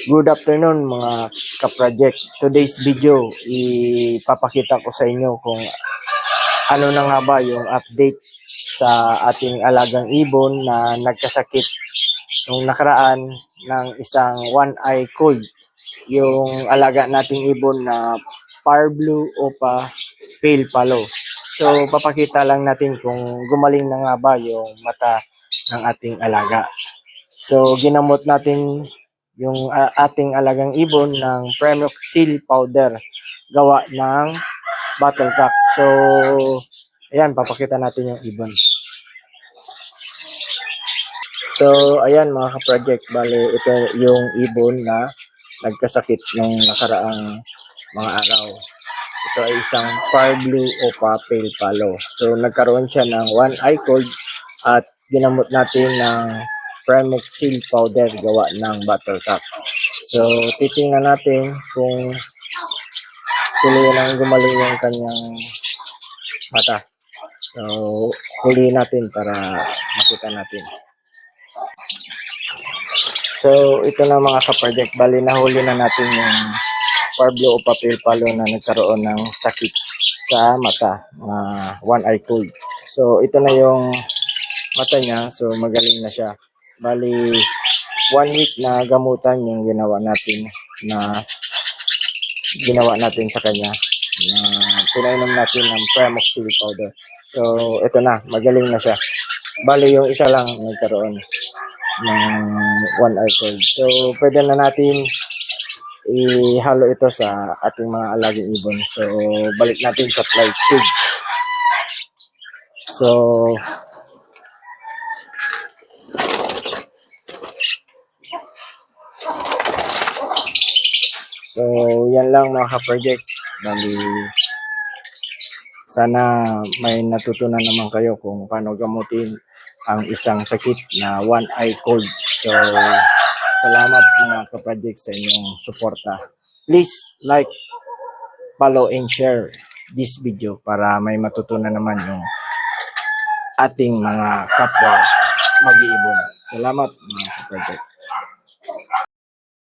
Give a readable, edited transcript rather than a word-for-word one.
Good afternoon mga ka-project. Today's video, ipapakita ko sa inyo kung ano na nga ba yung update sa ating alagang ibon na nagkasakit nung nakaraan ng isang one-eye cold. Yung alaga nating ibon na Parblue o Pale Palo. So papakita lang natin kung gumaling na nga ba yung mata ng ating alaga. So ginamot natin yung ating alagang ibon ng Primoxil powder gawa ng Battlecock. So ayan, papakita natin yung ibon. So ayan mga ka-project, bale ito yung ibon na nagkasakit nung nakaraang mga araw. Ito ay isang Parblue o Pale Palo. So nagkaroon siya ng one-eye cold at ginamot natin ng Primoxil powder gawa ng Battlecock. So titingnan natin kung tuloy nang gumaling yung kanyang mata. So huli natin para makita natin. So ito na mga ka-project, bali nahuli na natin yung Parblue o Pale Palo na nagkaroon ng sakit sa mata, one-eye cold. So ito na yung mata niya, so magaling na siya. Bali 1 week na gamutan yung ginawa natin sa kanya, na pinainom natin ng Primoxil powder. So ito na, magaling na siya. Bali yung isa lang nagkaroon ng one-eye cold. So pwede na natin ihalo ito sa ating mga alagang ibon. So balik natin sa flight cage. So yan lang mga ka-project. Bali sana may natutunan naman kayo kung paano gamutin ang isang sakit na one-eye cold. So salamat mga ka-project sa inyong suporta. Please like, follow, and share this video para may matutunan naman yung ating mga kapwa mag-iibon. Salamat mga ka-project.